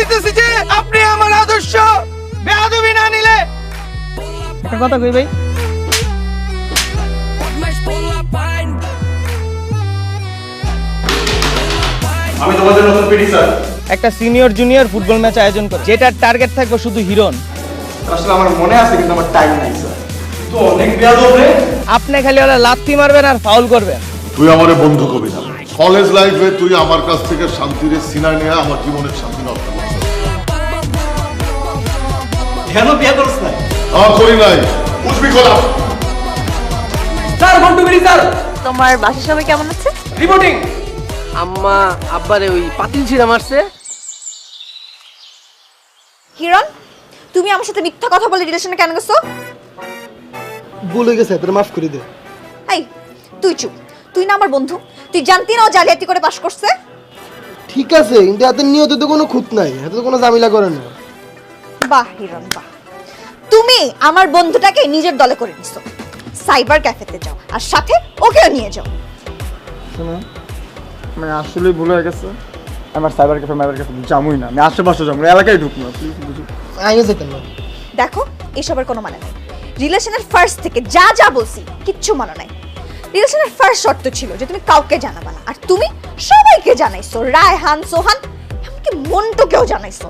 চাইতেছি যে আপনি আমার আদর্শ বেয়াদবি না নিলে। একটা কথা কই ভাই, আমি তোমাদের নতুন পিডি স্যার। একটা সিনিয়র জুনিয়র ফুটবল ম্যাচ আয়োজন করে যেটার টার্গেট থাকবে শুধু হিরন। আসলে আমার মনে আছে কিন্তু আমার টাইম নাই স্যার। তো অনেক বেয়াদব রে। আপনি খালি ওরা লাথি মারবেন আর ফাউল করবেন। তুই আমারে বন্ধু কবি না। কলেজ লাইফে তুই আমার কাছ থেকে শান্তির সিনা নিয়ে আমার জীবনের শান্তি নষ্ট করছিস। কেন বিয়ে করছ না? করি নাই, বুঝবি করা। স্যার মন্টু বিড়ি স্যার, তোমার বাসার সবাই কেমন আছে? রিপোর্টিং। আম্মা আব্বারে ওই পাতিল ছিঁড়া মারছে। কিরণ, তুমি আমার সাথে মিথ্যা কথা বলে রিলেশনে কেন গেছো? ভুলে গেছে, তোর মাফ করে দে। এই তুই চুপ, তুই না আমার বন্ধু, তুই জানতি না ও জালিয়াতি করে পাশ করছে? ঠিক আছে, কিন্তু এত নিয়তে তো কোনো খুঁত নাই, এত তো কোনো ঝামেলা করে না। বাহ হিরণ বাহ, তুমি আমার বন্ধুটাকে নিজের দলে করে নিছো। সাইবার ক্যাফেতে যাও আর সাথে ওকেও নিয়ে যাও। শোনো, আমি আসলেই ভুল হয়ে গেছে। আমার সাইবার ক্যাফে যামই না, আমি আশেপাশে যাবো না, এলাকায় ঢুকবো না, প্লিজ বুঝো। আগে যেতেন না। দেখো এসবের কোনো মানে নাই। রিলেশনের ফার্স্ট থেকে যা যা বলছি কিচ্ছু মানে নাই। রিলেশনের ফার্স্ট শর্ত ছিল যে তুমি কাউকে জানাবা না, আর তুমি সবাইকে জানাইছো। রায়হান, সোহান, এমনকি মন্টুকেও জানাইছো।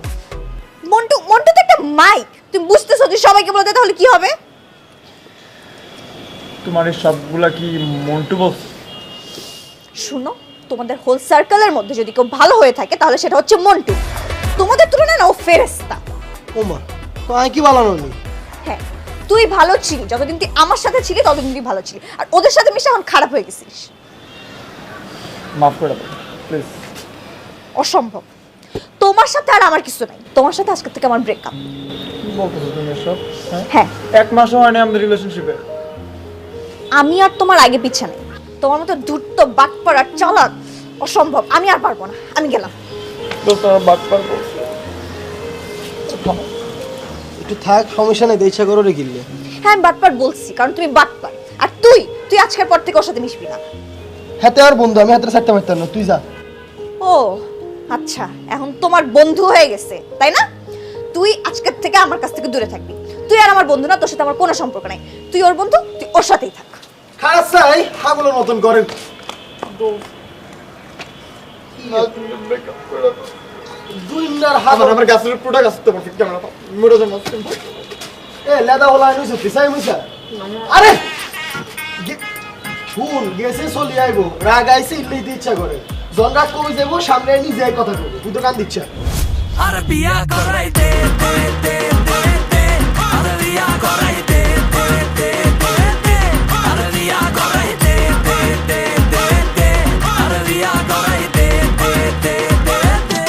মন্টু মন্টু তো একটা মাইক, তুমি বুঝতেছো যদি সবাইকে বলতে তাহলে কি হবে? তোমার এই সবগুলা কি মন্টু বলছে? শুনো, তোমাদের হোল সার্কেলের মধ্যে যদি কেউ ভালো হয়ে থাকে তাহলে সেটা হচ্ছে মন্টু। তোমাদের তুলনায় না ও ফেরেশতা। ওমা, তো আমি কি বানানো নি? হ্যাঁ, তুই ভালো ছিলি যতদিন তুই আমার সাথে ছিলি, ততদিন তুই ভালো ছিলি, আর ওদের সাথে মিশে এখন খারাপ হয়ে গেছিস। মাফ করে দাও প্লিজ। অসম্ভব, তোমার সাথে আর আমার কিছু নাই। তোমার সাথে আজকে থেকে আমার ব্রেকআপ। কি বলতেছো তুমি এসব? হ্যাঁ, এক মাসও হয়নি আমাদের রিলেশনশিপে। আমি আর তোমার আগে পিছে নেই। তোমার মতো ধূর্ত বাটপার আর চালাক অসম্ভব। আমি আর পারবো না, আমি গেলাম। তো তোমার বাটপার বলছে। একটু থাক, সমস্যা নেই, ইচ্ছা করো রে কিনলে। হ্যাঁ আমি বাটপার বলছি কারণ তুমি বাটপার, আর তুই আজকের পর থেকে ওর সাথে মিশবি না। হাতে আর বন্ধু, আমি হাতে ছাড়তে পারতাম না, তুই যা। ও আচ্ছা, এখন তোমার বন্ধু হয়ে গেছে তাই না? তুই আজকের থেকে আমার কাছ থেকে দূরে থাকবি। তুই আর আমার বন্ধু না, তোর সাথে আমার কোনো সম্পর্ক নাই। তুই ওর বন্ধু, তুই ওর সাথেই থাক। খারাপ চাই, হাগুলোর মতন করেন। আমার গাছের প্রোডাক্ট আছে তো পারফেক্ট ক্যামেরা পাও মোড়ে জন্য এ লেদা হলা আইনছ পিছাই মুইছা। আরে ফুল গেছে চলি আইবো, রাগ আইছে ইল্লেইতে ইচ্ছা করে। জন রাগ কমে যাবো, সামনে নিজে কথা কইবো, তুই তো কান দিচ্ছা। আরে বিয়া করাই দে দে দে দে দে, আরে বিয়া করাই দে দে দে দে দে, আরে বিয়া করাই দে দে দে দে দে, আরে বিয়া করাই দে দে দে দে দে।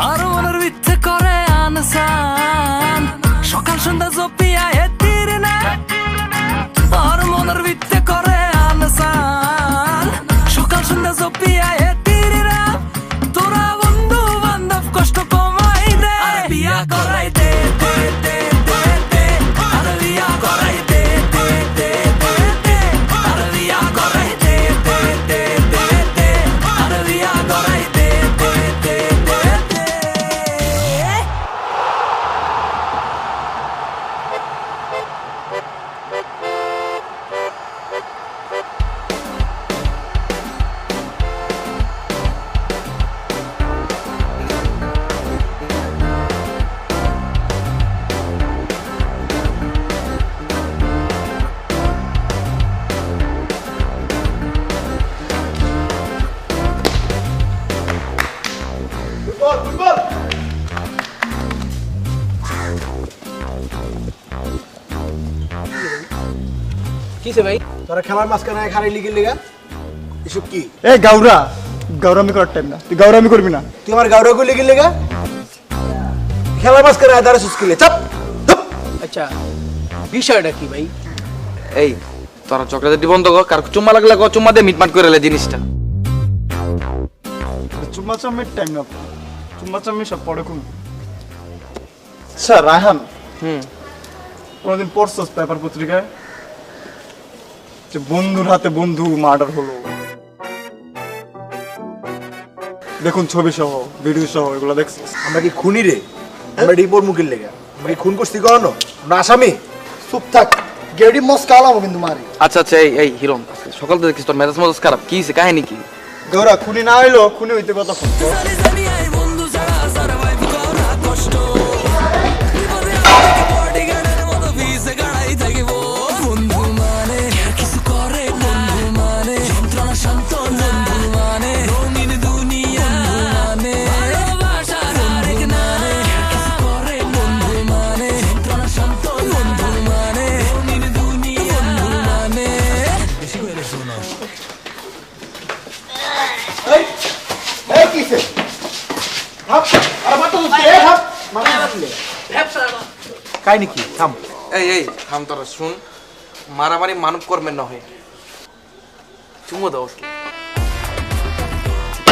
আর মনের ভিত্তে করে আনসান, সকাল সন্ধ্যা জপিয়া হেতির না। আর মনের ভিত্তে করে আনসান, সকাল সন্ধ্যা জপিয়া হেতির না। তোরা বন্ধু বান্ধব কষ্ট কমাই দে, আরে বিয়া করাই দে দে দে দে দে, আরে বিয়া করাই দে দে দে দে দে, আরে বিয়া করাই দে দে দে দে দে, আরে বিয়া করাই দে দে দে দে দে। কিসে ভাই? তোরা খেলার মাঝখানে খারাই লিগের লিগা এসব কি? এই গাউরামি করার টাইম না, তুই গাউরামি করবি না। তুই আমার গাউরা কই লিগের লিগা? খেলার মাঝখানে আদারে সুস্কিলে চাপ। আচ্ছা বিষয়টা কি ভাই? এই তোরা চকলেট বন্ধ কর, কার চুম্মা লাগলে চুম্মা দিয়ে মিটমাট করে লে জিনিসটা। চুম্মা চাম্মির টাইম না, চুম্বা চাম্মি সব পরে কোন। আচ্ছা রায়হান, কোনদিন পড়ছস পেপার পত্রিকায় যে বন্ধুর হাতে বন্ধু মার্ডার হলো? দেখুন ছবি সহ ভিডিও সহ এগুলো দেখছিস? আমরা কি খুনি রে? আমরা রিপোর্ট মুখের লেগে আমরা কি খুন করছি কখনো? আমরা আসামি। চুপ থাক, গেডি মস কালামো কিন্তু মারি। আচ্ছা আচ্ছা, এই হিরণ, সকাল থেকে দেখছিস তোর মেজাজ মেজাজ খারাপ, কি হয়েছে, কাহিনী কি? দেওরা খুনি না হইলো, খুনি হইতে কতক্ষণ? জানি জানি আই বন্ধু ছাড়া সারভাইভ করা কষ্ট বিপদে আমাকে বডিগার্ডের মতো ভিসে গাড়াই থাকিব বন্ধু মানে কিছু করে বন্ধু মানে যন্ত্রণা শান্ত বন্ধু মানে রঙিন দুনিয়া মানে ভালোবাসার আরেক নামে কিছু করে বন্ধু মানে যন্ত্রণা শান্ত বন্ধু মানে রঙিন দুনিয়া মানে বেশি করে শোনো এই কিসে? হাপ আর মাত্র তো এ হাপ মানে আসলে কাহিনী কি? থাম। এই থাম তোরা, শুন, মারামারি মানব কর্মের নহে, চুমো দাও।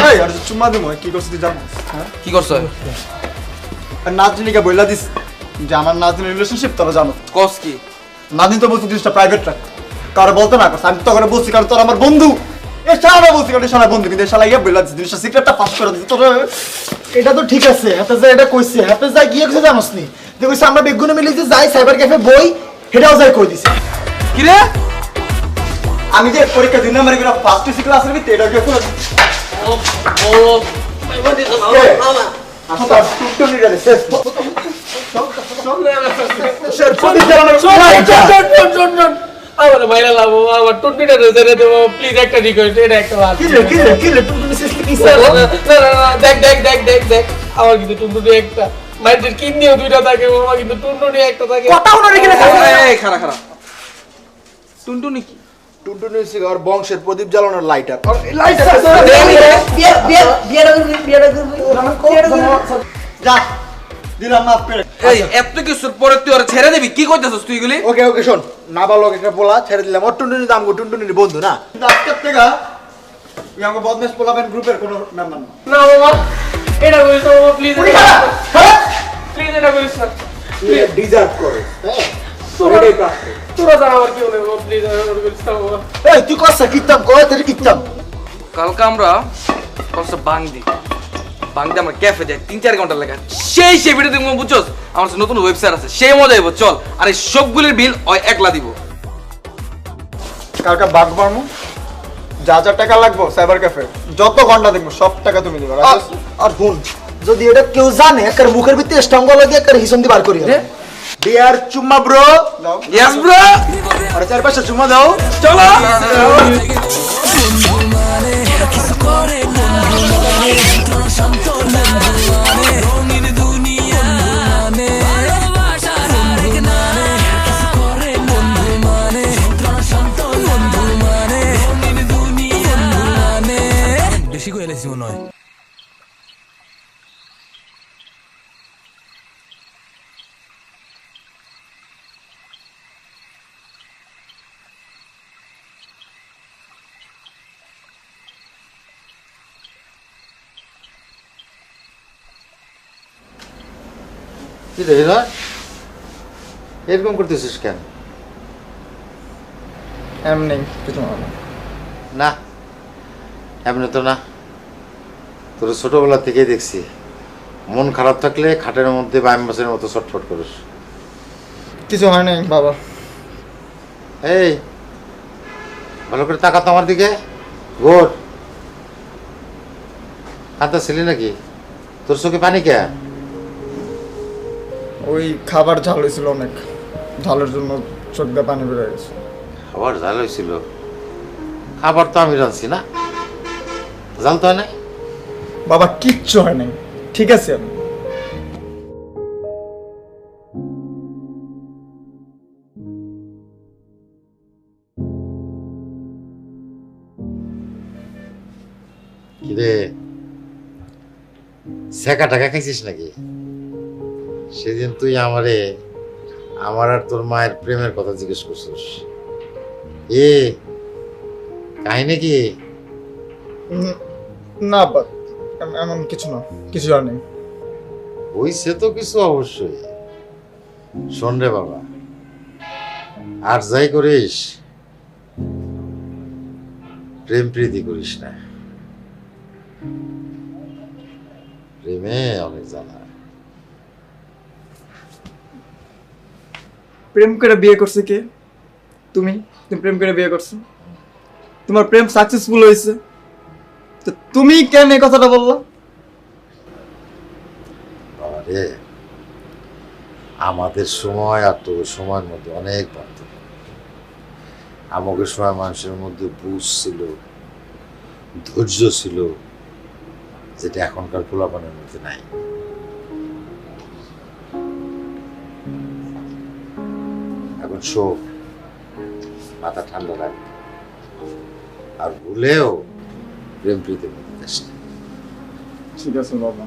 এই আর যে চুম্মা দিমু কি করছিস তুই জানিস? হ্যাঁ, কি করছো? আর নাজনীকে বইলা দিস যে আমার নাজনীর রিলেশনশিপ তোরা জানো। কস কি? নাজনী তো বলছি জিনিসটা প্রাইভেট রাখ, কারো বলতে না কস। আমি তো করে বলছি কারণ তোর আমার বন্ধু। এ শালা বলছি কারণ শালা বন্ধু, কিন্তু শালা ইয়া বইলা দিস জিনিসটা সিক্রেটটা পাস করে দিস তোর। এটা তো ঠিক আছে, এত যে এটা কইছে, এত যাই গিয়ে কিছু জানোস নি? দেখছিস আমরা বেগুনে মিলে যে যাই সাইবার ক্যাফে বই, সেটাও যাই কই দিছে। কি রে? আমি যে পরীক্ষা 2 নম্বরে করে ফার্স্ট সি ক্লাসের ভিতরে এটা কি করে? আচ্ছা টুটুনি রে শেষ। স্যার পুলিশ জানানো। আমার মাইরা লাভ, আমার টুটনিটা রেজে দেবো প্লিজ, একটা রিকোয়েস্ট, এটা একটা বাদ। কি রে টুটুনি শেষ কি না, দেখ আমার কিন্তু টুনটুনি একটা, মাইন্ডের কিডনিও দুইটা থাকে, আমার কিন্তু টুনটুনি একটা থাকে। কথা হলো রে, এই খারা টুনটুনি কি? টুনটুনি হচ্ছে আর বংশের প্রদীপ জ্বালানোর লাইটার। যা দিলাম মাফ করে। এই এত কিছুর পরে তুই ওরা ছেড়ে দিবি? কি কইতাছস তুই এগুলি? ওকে শোন, নাবালক একটা পোলা ছেড়ে দিলাম। ওর টুনটুনি দাম গো, টুনটুনির বন্ধু না। আজকের থেকে তুই আমাকে বদমেশ পোলাবেন গ্রুপের কোনো মেম্বার না। না বাবা, এটা করিস না বাবা, প্লিজ প্লিজ, এটা করিস না। ডিজার্ভ করে। তোরা জানা আমার কি হলো বাবা, প্লিজ এটা করিস না বাবা। এই তুই কষ্ট কিতাম কয় তোর কিতাম। কালকে আমরা কষ্ট বাংদি আমরা ক্যাফে যাই 3-4 ঘন্টা লাগা, সেই ভিডিও তুমি বুঝছস? আমার নতুন ওয়েবসাইট আছে, সেই মজা হইব। চল, আর এই সবগুলির বিল ওই একলা দিব। কালকে বাগ মারমু, যা যা টাকা লাগবো সাইবার ক্যাফে যত ঘন্টা দেখবো সব টাকা তুমি দিবা। আর ফোন যদি এটা কেউ জানে, একার মুখের ভিতরে স্টঙ্গ লাগিয়ে একার হিসন দিয়ে বার করি। ডিয়ার চুম্মা ব্রো, ইয়েস ব্রো, আর 4-5 চুম্মা দাও। চলো। বন্ধু মানে কিছু করে বন্ধু মানে যন্ত্রণা শান্ত বন্ধু মানে রঙিন দুনিয়া মানে ভালোবাসার আরেক নামে কিছু করে বন্ধু মানে যন্ত্রণা শান্ত বন্ধু মানে রঙিন দুনিয়া মানে বেশি কইলেছি মনে হয়। কি রে হীরা, এরকম করতেছিস কেন? এমনি কিছু না এমনি তো না, তোর ছোটবেলা থেকেই দেখছি মন খারাপ থাকলে খাটের মধ্যে বাইম মাছের মতো ছটফট করিস। কিছু হয় নাই বাবা। এই ভালো করে তাকা তো আমার দিকে। গোর কাঁদা ছিলি নাকি? তোর চোখে পানি কে? ওই খাবার ঝাল হয়েছিল অনেক, ঝালের জন্য চোখ দিয়ে পানি বেড়ে গেছে। খাবার ঝাল হয়েছিল? খাবার তো আমি রাঁধছি না, জাল তো হয় নাই। বাবা কিচ্ছু হয় নাই, ঠিক আছে। আমি কিরে সেকা টাকা খাইছিস নাকি? সেদিন তুই আমার আর তোর মায়ের প্রেমের কথা জিজ্ঞেস করছিস। কাহিনী কি? না এমন কিছু না, কিছু আর নেই। হইছে তো কিছু অবশ্যই। শোন রে বাবা, আর যাই করিস প্রেম প্রীতি করিস না, প্রেমে অনেক জ্বালা। প্রেম করে বিয়ে করছে কে? তুমি প্রেম করে বিয়ে করছো, তোমার প্রেম সাকসেসফুল হয়েছে, তো তুমি কেন এই কথাটা বললা? বাবা রে, আমাদের সময় আর তোর সময়ের মধ্যে অনেক পার্থক্য। আমাদের সময় মানুষের মধ্যে বুঝ ছিল, ধৈর্য ছিল, যেটা এখনকার পোলাপানের মধ্যে নাই। এখন শোক, মাথা ঠান্ডা রাখবে, আর ভুলেও প্রেম প্রীতির মধ্যে যাস না। ঠিক আছে বাবা।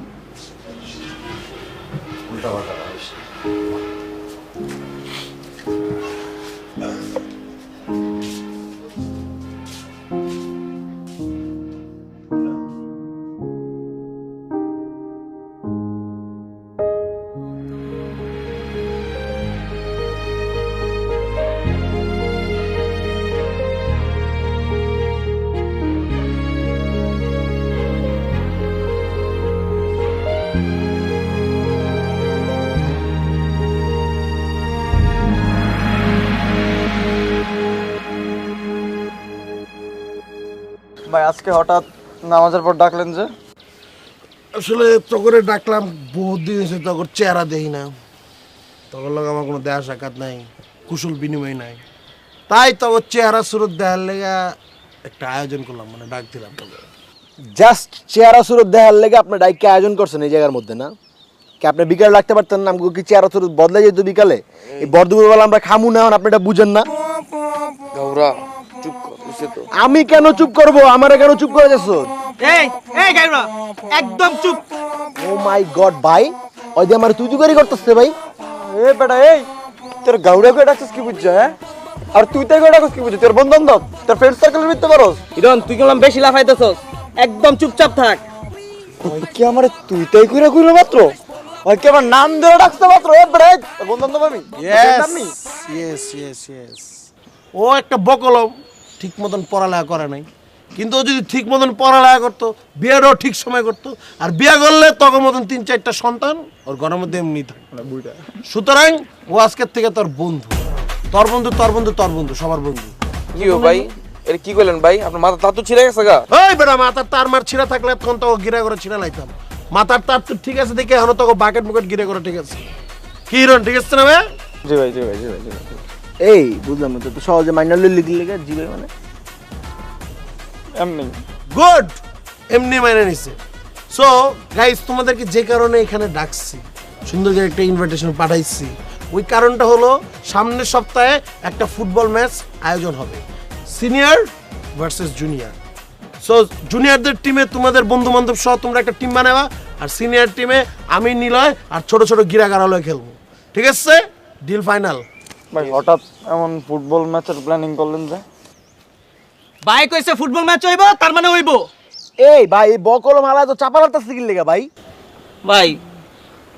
উল্টা পাল্টা করিস না। ভাই আজকে হঠাৎ নামাজের পর ডাকলেন যে? আসলে তগরে ডাকলাম, বহুত দিন হয়েছে তগর চেহারা দেখি না, তগর লোক আমার কোনো দেয়া সাক্ষাৎ নাই, কুশল বিনিময় নাই, তাই তগর চেহারা সুরত দেখার লেগা একটা আয়োজন করলাম, মানে ডাক দিলাম তগর। জাস্ট চেহারা সুরত দেখার লেগে আপনার ডাইককে আয়োজন করছেন এই জায়গার মধ্যে না? কি আপনি বিকালে রাখতে পারতেন না? আমাকে কি চেহারা সুরত বদলে যেত বিকালে? এই বরদুপুরবেলা আমরা খামু না, আপনি এটা বুঝেন না? গৌরা চুপ কর, বুঝছে তো? আমি কেন চুপ করবো? আমারে কেন চুপ করে যাচ্ছ? এই এই গাইরা একদম চুপ। ও মাই গড ভাই, ওই যে আমার তুই তুই করতেছে ভাই। এ বেটা এই তোর গাউড়া করে ডাকছিস কি বুঝছ? হ্যাঁ, আর তুই তাই করে ডাকছিস কি বুঝছ? তোর বন্ধু বান্ধব, তোর ফ্রেন্ড সার্কেলের ভিতরে পারোস? ইরন তুই কেমন বেশি লাফাইতেছস? একদম চুপচাপ থাক। ওই কি আমারে তুই তাই কইরা কইলো মাত্র? ওই কি আমার নাম ধরে ডাকছে মাত্র? এ বেটা তোর বন্ধু বান্ধব আমি? ইয়েস ইয়েস ইয়েস, ও একটা বকলম, ঠিক মতন পড়ালেখা করে নাই, কিন্তু ও যদি ঠিক মতন পড়ালেখা করতো, বিয়েটাও ঠিক সময় করতো, আর বিয়ে করলে তখন মতন 3-4টা সন্তান ওর ঘরের মধ্যে এমনি থাকতো। সুতরাং ও আজকের থেকে তোর বন্ধু, তোর বন্ধু, তোর বন্ধু, তোর বন্ধু, সবার বন্ধু। কি ও ভাই, এটা কি কইলেন ভাই? আপনার মাথা তাতু ছিঁড়ে গেছে গা? ওই বেটা, মাথার তার মার ছিঁড়া থাকলে তখন তো গিরা করে ছিঁড়া লাইতাম। মাথার তার তো ঠিক আছে দেখে এখনো তোকে বাকেট বুকেট গিরে করে ঠিক আছে। কি হিরণ, ঠিক আছে না ভাই? জি ভাই জি ভাই জি ভাই জি ভাই। এই বুঝলাম না তো, সহজে মাইনাল লিখলি লেগে জি ভাই মানে এমনি গুড, এমনি মাইনে নিছে। সো গাইস, তোমাদেরকে যে কারণে এখানে ডাকছি, সুন্দর করে একটা ইনভিটেশন পাঠাইছি, ওই কারণটা হলো সামনের সপ্তাহে একটা ফুটবল ম্যাচ আয়োজন হবে, সিনিয়র ভার্সেস জুনিয়র। সো জুনিয়রদের টিমে তোমাদের বন্ধু বান্ধব সহ তোমরা একটা টিম বানাবা, আর সিনিয়র টিমে আমি নিলয় আর ছোট ছোট গিরাগারালয় খেলবো, ঠিক আছে? Deal final. ভাই হঠাৎ এমন ফুটবল ম্যাচের প্ল্যানিং করলেন যে? ভাই কইছে ফুটবল ম্যাচ হইব, তার মানে হইব। এই ভাই এই বকল মালা তো চাপা লাগতেছে কি লেগে ভাই? ভাই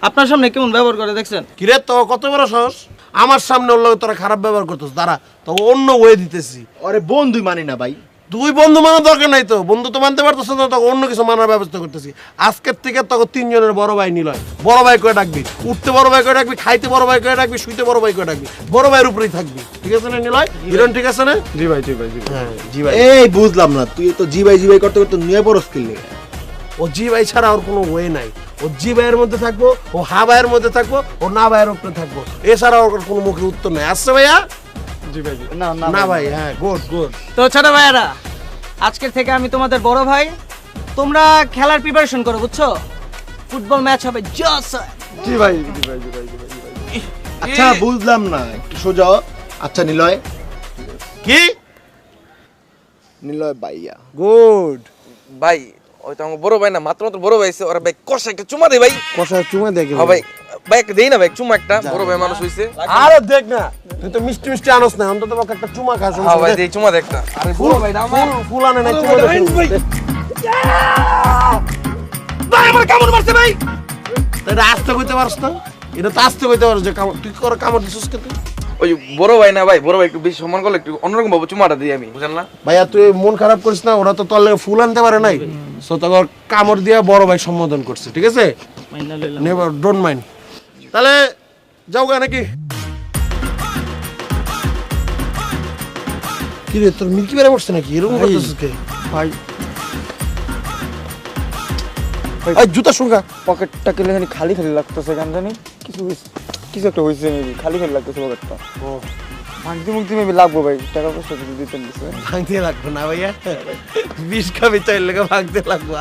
আপনার সামনে কেমন ব্যবহার করে দেখছেন? কিরে তো কত বড় সাহস, আমার সামনে ওর লগে তোরা খারাপ ব্যবহার করতেছ, দাঁড়া তো অন্য ওয়ে দিতেছি। আরে বন্ধুই মানি না ভাই। দুই বন্ধু মানার দরকার নাই তো, বন্ধু তো মানতে পারতেছ না, তখন অন্য কিছু মানার ব্যবস্থা করতেছি। আজকের থেকে তখন 3 জনের বড় ভাই নিলয়, বড় ভাই করে ডাকবি, উঠতে বড় ভাই করে ডাকবি, খাইতে বড় ভাই করে ডাকবি, শুইতে বড় ভাই করে ডাকবি, বড় ভাইয়ের উপরেই থাকবি, ঠিক আছে না নিলয়? হিরণ ঠিক আছে না? জি ভাই জি ভাই জি ভাই। হ্যাঁ জি ভাই। এই বুঝলাম না, তুই তো জি ভাই করতে করতে নিয়ে পড়স কি লেগে? ও জি ভাই ছাড়া ওর কোনো ওয়ে নাই, ও জি ভাইয়ের মধ্যে থাকবো, ও হা ভাইয়ের মধ্যে থাকবো, ও না ভাইয়ের উপরে থাকবো, এছাড়া ওর কোনো মুখে উত্তর নাই। আসছে ভাইয়া? জি ভাই জি। না ভাই, হ্যাঁ গুড গুড। তো ছোট ভাইয়ারা, আজকের থেকে আমি তোমাদের বড় ভাই, তোমরা খেলার প্রিপারেশন করো, বুঝছো? ফুটবল ম্যাচ হবে জস। জি ভাই জি ভাই জি ভাই জি ভাই জি ভাই। আচ্ছা বুঝলাম না, একটু সোজা। আচ্ছা নিলয়, কি নিলয় ভাইয়া গুড। ভাই ওই তো আমার বড় ভাই না, মাত্র মাত্র বড় ভাই আছে, ওরা ভাই কষা একটা চুমা দে ভাই। কষা চুমা দেখে হ্যাঁ ভাই, ভাই একটা দেই না ভাই, চুমা একটা, বড় ভাই মানুষ হইছে। আরে দেখ না, তুই তো মিষ্টি মিষ্টি আনস না, অন্তত পক্ষে একটা চুমা খাস। হ্যাঁ ভাই দেই চুমা দে একটা। আরে বড় ভাই না আমার। ফুল আনে না, চুমা দে। ভাই আমার কামড় মারছে ভাই। তা এটা আস্তে কইতে পারছ না? এটা তো আস্তে কইতে পারছ যে তুই করে কামড় দিছিস কে তুই? ওই বড় ভাই না ভাই, বড় ভাই একটু বেশি সম্মান করলে একটু অন্যরকম ভাবে চুমাটা দিই আমি, বুঝেন না? ভাইয়া তুই মন খারাপ করিস না, ওরা তো তোর লাগে ফুল আনতে পারে নাই, সো তোর কামড় দিয়ে বড় ভাই সম্বোধন করছে, ঠিক আছে? Never don't mind. তাহলে যাও গা নাকি? কি রে তোর মিল্কি বেড়ে পড়ছে নাকি? এরকম করতেছিস কে? ভাই এই জুতা শুঙ্গা। পকেটটা কেলে জানি খালি খালি লাগতেছে, কেন জানি কিছু একটা হয়েছে, মেবি খালি খালি লাগতেছে পকেটটা। ও ভাঙতি মুক্তি মেবি লাগবো ভাই, টাকা পয়সা যদি দিতেন দিছে। ভাঙতে লাগবে না ভাইয়া, 20 খাবি চাইলে লেগে ভাঙতে লাগবো।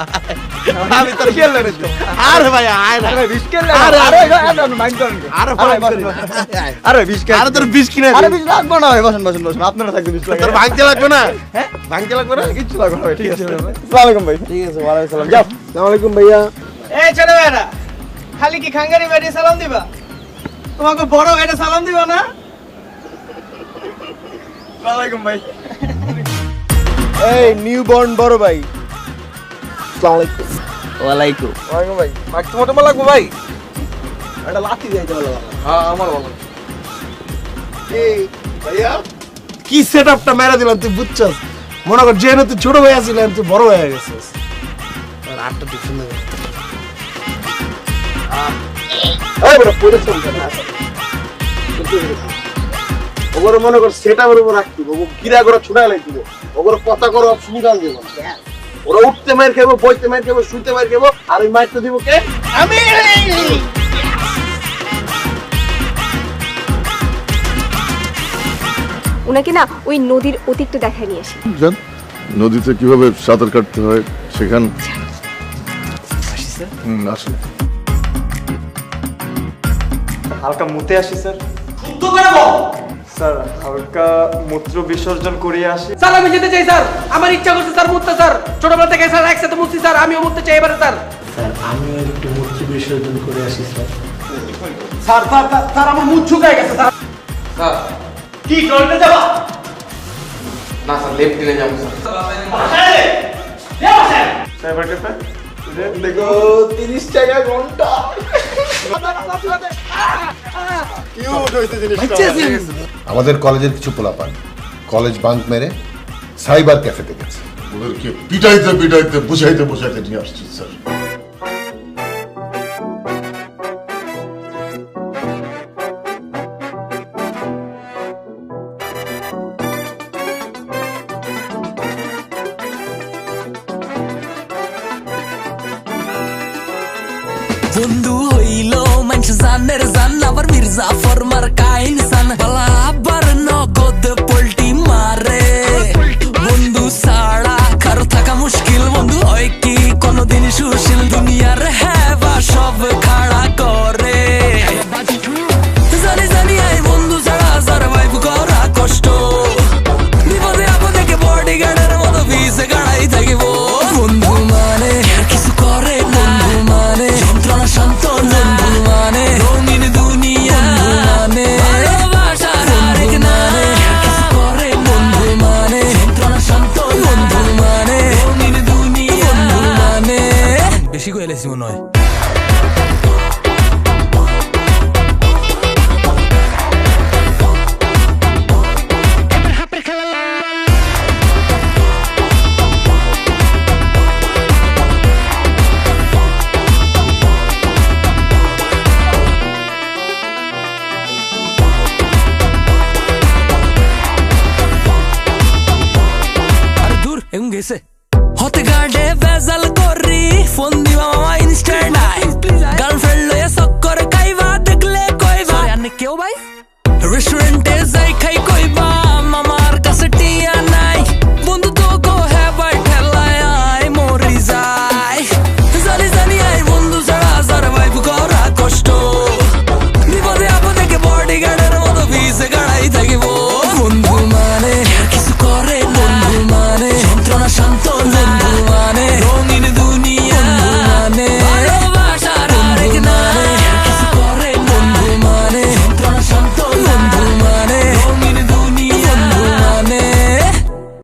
আমি তোর খেয়াল রে। আরে ভাই আয় না, 20 কেলে আরে আরে আরে মাইন্ড করেন। আরে আরে 20 কেলে, আরে তোর 20 কিনে আরে 20 লাগবে না ভাই, বসেন বসেন বসেন, আপনারা থাকবে 20 লাগে। তোর ভাঙতে লাগবে না? হ্যাঁ ভাঙতে লাগবে না, কিছু লাগবে না ভাই, ঠিক আছে। আসসালামু আলাইকুম ভাই। ঠিক আছে, ওয়া আলাইকুম সালাম। যাও। আসসালামু আলাইকুম ভাইয়া। এই ছোট ভাইরা, খালি কি খাঙ্গারি বাড়ি সালাম দিবা? তোমাকে বড় ভাইটা সালাম দিবা না? আসসালামু আলাইকুম ভাই। এই নিউবর্ন বড় ভাই। আসসালামু আলাইকুম। ওয়ালাইকুম। ওয়ালাইকুম ভাই। ভাই তোমার তোমার লাগবো ভাই? একটা লাঠি দিয়ে যাবে বাবা। হ্যাঁ আমার ভালো। এই ভাইয়া কি সেটআপটা মেরে দিলাম তুই বুঝছস? মনে কর যেন তুই ছোট ভাই আছিস তুই বড় হয়ে গেছিস। আর আটটা টিফিন দে। এই বড় পড়ে চল না। ওগরে মনে কর সেটআপের উপর রাখতি, ওগো কিরা করে ছুড়া লাইতিব, ওগরে কথা করে অপশন গাল দেব। ওরা উঠতে মার খাবো, বইতে মার খাবো, শুতে মার খাবো, আর ওই মারতে দিব কে? আমি। ওনাকে না ওই নদীর অতীতটা দেখায় নিয়ে আসি। জান নদীতে কিভাবে সাঁতার কাটতে হয় সেখান আসলে হালকা মুতে আসি স্যার। তো করে বল। স্যার হালকা মূত্র বিসর্জন করে আসি। স্যার আমি যেতে চাই স্যার, আমার ইচ্ছা করছে স্যার মুততে স্যার, ছোটবেলা থেকে স্যার একসাথে মুতছি স্যার, আমিও মুততে চাই এবারে স্যার। স্যার আমিও একটু মূর্তি বিসর্জন করে আসি স্যার। স্যার স্যার স্যার আমার মুখ শুকায় গেছে স্যার। স্যার কি টয়লেটে যাবা? না স্যার লেফট দিনে যাবো স্যার। স্যার বাকেটটা দেখো 30 টাকা ঘন্টা। কিউট হইছে জিনিসটা। আমাদের কলেজের কিছু পোলাপান কলেজ বাঙ্ক মেরে সাইবার ক্যাফেতে গেছে। ওদেরকে পিটাইতে পিটাইতে বুঝাইতে বুঝাইতে নিয়ে আসছি স্যার। বন্ধু হইল মানুষ জানের জান, আবার মির্জা ফরমার কাইন সান, বালা আবার নগদ পোল্টি মারে। বন্ধু ছাড়া কারো থাকা মুশকিল, বন্ধু হয় কি কোনদিন সুশীল, দুনিয়ার হেবা সব খাড়া করে। জানি জানি আই বন্ধু ছাড়া সারভাইভ করা কষ্ট, বিপদে আপদে কে বডিগার্ডের মতো ভিসে গাড়াই থাকিব। বন্ধু মানে কিছু করে না, বন্ধু মানে যন্ত্রণা শান্ত, বন্ধু মানে রঙিন দুনিয়া, মানে ভালোবাসার আরেক নাম। কিছু করে বন্ধু মানে যন্ত্রণা শান্ত, বন্ধু মানে রঙিন দুনিয়া, বন্ধু মানে। বেশি কইলেছি মনে হয়। এম গেছে হতে গার্ডে বেজাল করি, ফোন দিবা মামা ইনস্ট্যান্ট, গার্লফ্রেন্ড লয়ে চক্কর খাইবা, দেখলে কইবা আনে কেউ ভাই